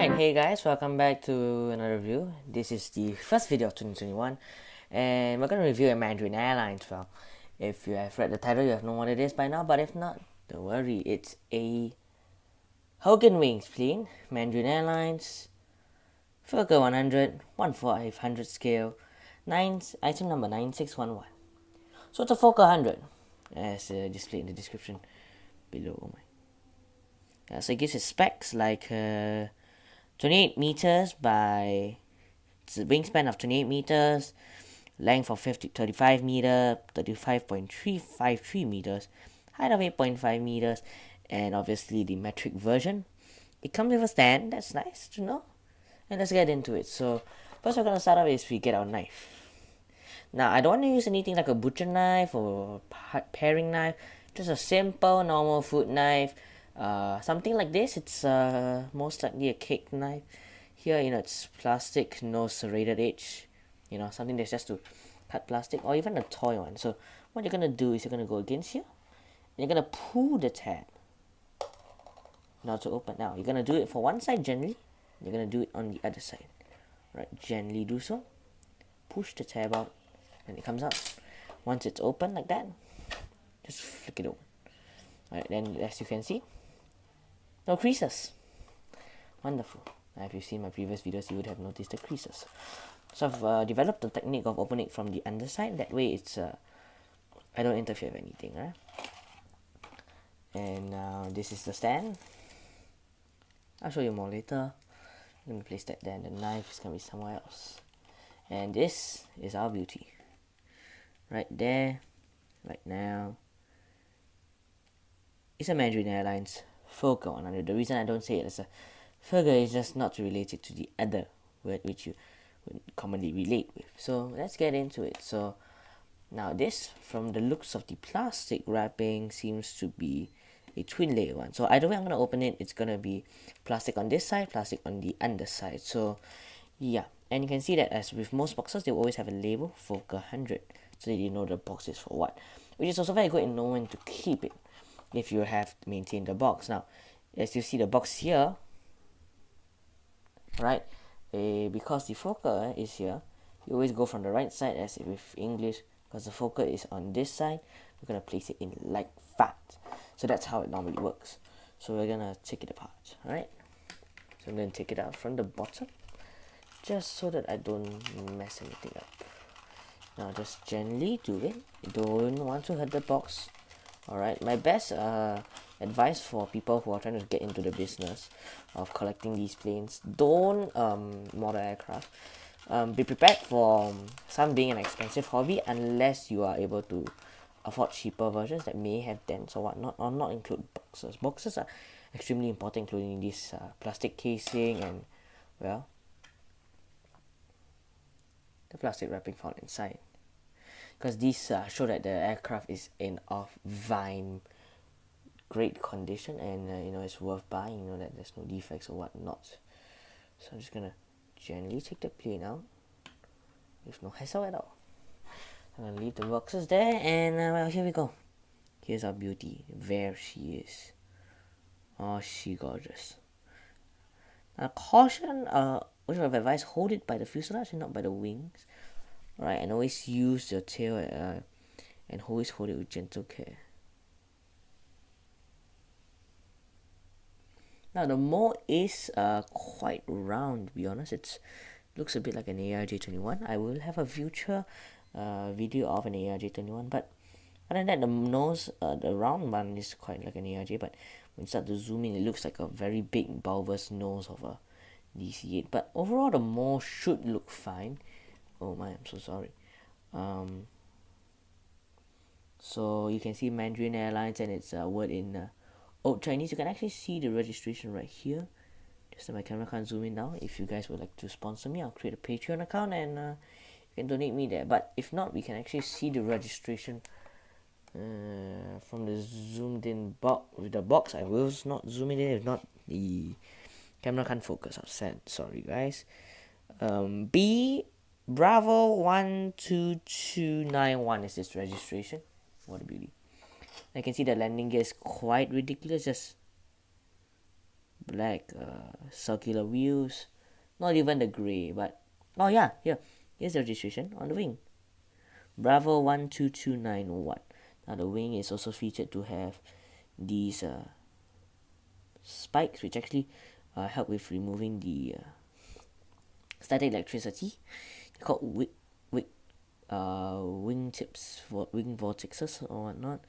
Alright, hey guys, welcome back to another review. This is the first video of 2021, and we're going to review a Mandarin Airlines. Well, if you have read the title, you have known what it is by now, but if not, don't worry, it's a Hogan Wings plane, Mandarin Airlines, Fokker 100, 1/500 scale, item number 9611. So it's a Fokker 100, as displayed in the description below. Oh my. So it gives its specs like 28 meters by, it's a wingspan of 28 meters, length of 35 meter, 35.353 meters, height of 8.5 meters, and obviously the metric version. It comes with a stand, that's nice to know. And let's get into it. So first we're going to start off is we get our knife. Now I don't want to use anything like a butcher knife or paring knife, just a simple normal food knife. Something like this, it's most likely a cake knife. Here, it's plastic, no serrated edge. Something that's just to cut plastic, or even a toy one. So what you're gonna do is you're gonna go against here, and you're gonna pull the tab. Now to open. Now you're gonna do it for one side gently. You're gonna do it on the other side. Right, gently do so. Push the tab out, and it comes out. Once it's open like that, just flick it open. Alright, then as you can see, no creases. Wonderful. Now if you've seen my previous videos, you would have noticed the creases. So I've developed the technique of opening it from the underside. That way it's I don't interfere with anything, right? And this is the stand. I'll show you more later. Let me place that there, and the knife is going to be somewhere else. And this is our beauty. Right there, right now. It's a Mandarin Airlines Fokker 100. The reason I don't say it as a Fokker is just not to relate it to the other word which you would commonly relate with. So let's get into it. So now this, from the looks of the plastic wrapping, seems to be a twin layer one. So either way I'm going to open it, it's going to be plastic on this side, plastic on the underside. So yeah, and you can see that as with most boxes, they will always have a label, Fokker 100, so that you know the box is for what. Which is also very good in knowing to keep it if you have maintained the box. Now, as you see the box here, right, because the Fokker is here, you always go from the right side, as if with English, because the Fokker is on this side, we're going to place it in like that. So that's how it normally works. So we're going to take it apart, alright? So I'm going to take it out from the bottom, just so that I don't mess anything up. Now just gently do it. You don't want to hurt the box. Alright, my best advice for people who are trying to get into the business of collecting these planes: don't model aircraft. Be prepared for some being an expensive hobby, unless you are able to afford cheaper versions that may have dents or whatnot, or not include boxes. Boxes are extremely important, including this plastic casing and, well, the plastic wrapping found inside. Because these show that the aircraft is in fine, great condition, and it's worth buying. That there's no defects or whatnot. So I'm just gonna gently take the plane out with no hassle at all. I'm gonna leave the boxes there, and well, here we go. Here's our beauty. There she is. Oh, she gorgeous. Now caution, which of advice: hold it by the fuselage and not by the wings. Alright, and always use your tail and always hold it with gentle care. Now the mold is quite round, to be honest. It looks a bit like an ARJ21. I will have a future video of an ARJ21, but other than that, the nose, the round one is quite like an ARJ, but when you start to zoom in, it looks like a very big bulbous nose of a DC-8. But overall, the mold should look fine. Oh my, I'm so sorry. So you can see Mandarin Airlines, and it's a word in Old Chinese. You can actually see the registration right here. Just that my camera can't zoom in now. If you guys would like to sponsor me, I'll create a Patreon account, and you can donate me there. But if not, we can actually see the registration from the zoomed in box. With the box, I will not zoom in. If not, the camera can't focus. I'm sad. Sorry, guys. B Bravo 12291 is this registration. What a beauty. I can see the landing gear is quite ridiculous, just black circular wheels, not even the gray, but oh yeah, here's the registration on the wing, Bravo 12291. Now the wing is also featured to have these spikes, which actually help with removing the static electricity. They're called wing tips for wing vortexes or whatnot.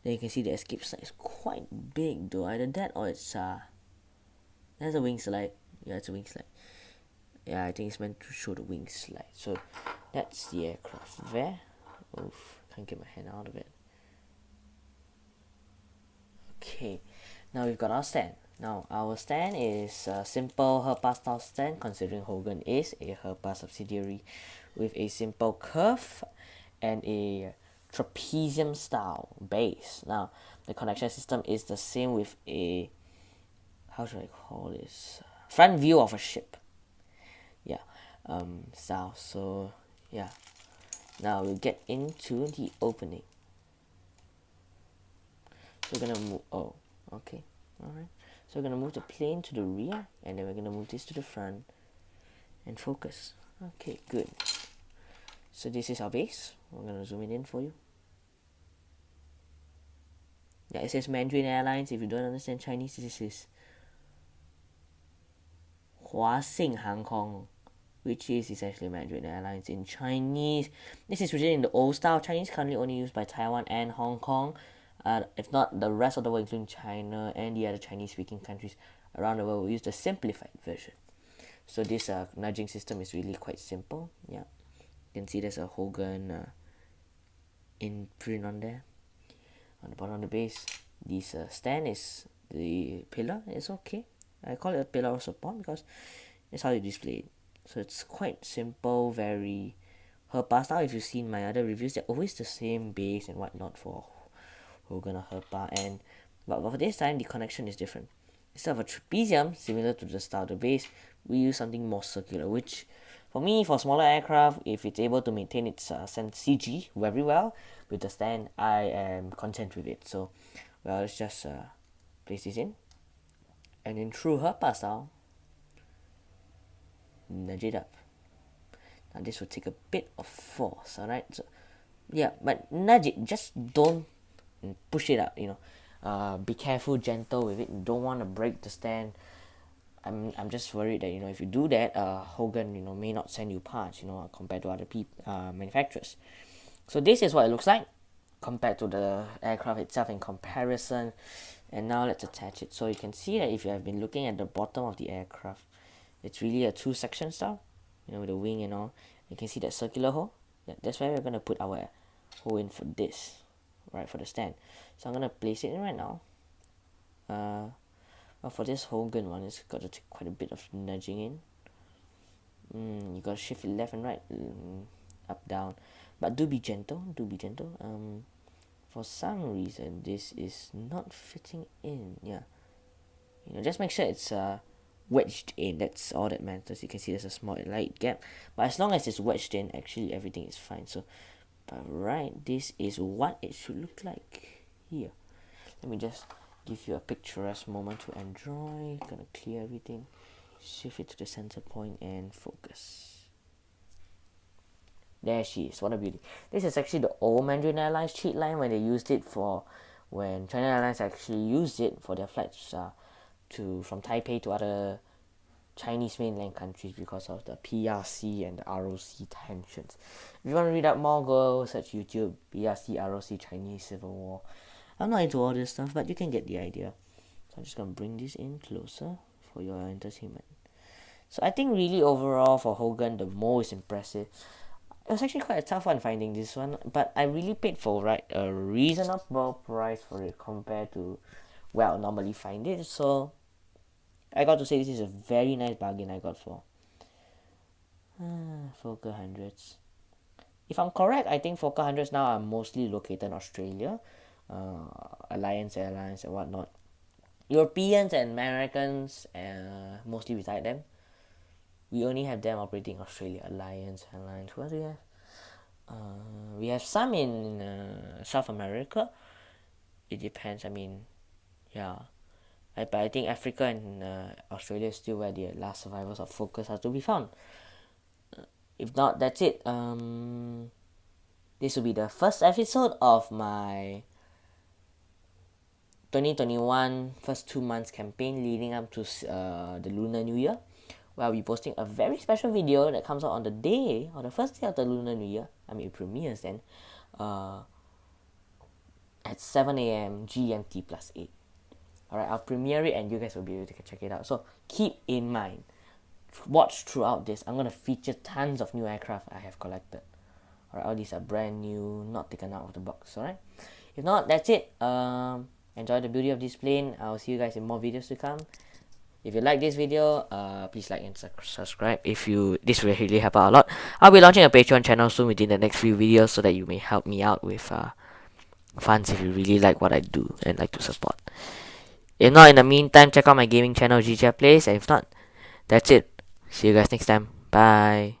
Then you can see the escape slide is quite big though, either that or it's there's a wing slide. Yeah, it's a wing slide. Yeah, I think it's meant to show the wing slide. So that's the aircraft there. Oof, can't get my hand out of it. Okay, now we've got our stand. Now our stand is a simple Herpa style stand, considering Hogan is a Herpa subsidiary, with a simple curve and a trapezium style base. Now the connection system is the same with a, how should I call this, front view of a ship. Yeah, style. So yeah, now we'll get into the opening. So we're gonna move, oh, okay, alright. So we're gonna move the plane to the rear, and then we're gonna move this to the front and focus. Okay, good. So this is our base. We're gonna zoom it in for you. Yeah, it says Mandarin Airlines. If you don't understand Chinese, this is Huaxing Hong Kong, which is essentially Mandarin Airlines in Chinese. This is written in the old style Chinese, currently only used by Taiwan and Hong Kong. If not the rest of the world, including China and the other Chinese-speaking countries around the world, will use the simplified version. So this nudging system is really quite simple. Yeah, you can see there's a Hogan imprint on there. On the bottom of the base, this stand is the pillar. It's okay. I call it a pillar of support because it's how you display it. So it's quite simple, very Herpa style. If you've seen my other reviews, they're always the same base and whatnot for Hogan or Herpa, but for this time the connection is different. Instead of a trapezium similar to the style of the base, we use something more circular, which for me, for smaller aircraft, if it's able to maintain its CG very well with the stand, I am content with it. So well, let's just place this in, and then through Herpa style, nudge it up. Now this will take a bit of force, alright? So yeah, but nudge it, just don't push it up, be careful, gentle with it. You don't want to break the stand. I'm just worried that if you do that, Hogan may not send you parts, compared to other manufacturers. So this is what it looks like compared to the aircraft itself in comparison. And now let's attach it. So you can see that if you have been looking at the bottom of the aircraft, it's really a two-section style, with the wing and all. You can see that circular hole. Yeah, that's where we're gonna put our hole in for this, right, for the stand. So I'm gonna place it in right now. Well, for this Hogan one, it's got to take quite a bit of nudging in. You gotta shift it left and right, up, down, but do be gentle. For some reason this is not fitting in. Yeah, just make sure it's wedged in. That's all that matters. You can see there's a small light gap, but as long as it's wedged in, actually everything is fine. So but right, this is what it should look like here. Let me just give you a picturesque moment to enjoy. Gonna clear everything, shift it to the center point and focus. There she is. What a beauty. This is actually the old Mandarin Airlines cheat line when they used it when China Airlines actually used it for their flights from Taipei to other Chinese mainland countries because of the PRC and the ROC tensions. If you want to read up more, go search YouTube, PRC, ROC, Chinese Civil War. I'm not into all this stuff, but you can get the idea. So I'm just going to bring this in closer for your entertainment. So I think really overall for Hogan, the most impressive. It was actually quite a tough one finding this one, but I really paid for a reasonable price for it compared to where I'll normally find it. So I got to say this is a very nice bargain I got for Fokker 100s. If I'm correct, I think Fokker 100s now are mostly located in Australia, Alliance Airlines and whatnot. Europeans and Americans mostly retired them. We only have them operating in Australia, Alliance Airlines. What do we have? We have some in South America. It depends. I mean, yeah. But I think Africa and Australia is still where the last survivors of focus are to be found. If not, that's it. This will be the first episode of my 2021 first 2 months campaign leading up to the Lunar New Year, where I'll be posting a very special video that comes out on the day or the first day of the Lunar New Year. I mean, it premieres then at 7 a.m. GMT plus 8. Alright, I'll premiere it and you guys will be able to check it out. So keep in mind, watch throughout this. I'm going to feature tons of new aircraft I have collected. Alright, all these are brand new, not taken out of the box. Alright, if not, that's it. Enjoy the beauty of this plane. I'll see you guys in more videos to come. If you like this video, please like and subscribe. This will really help out a lot. I'll be launching a Patreon channel soon within the next few videos so that you may help me out with funds if you really like what I do and like to support. If not, in the meantime, check out my gaming channel, GJ Plays. And if not, that's it. See you guys next time. Bye.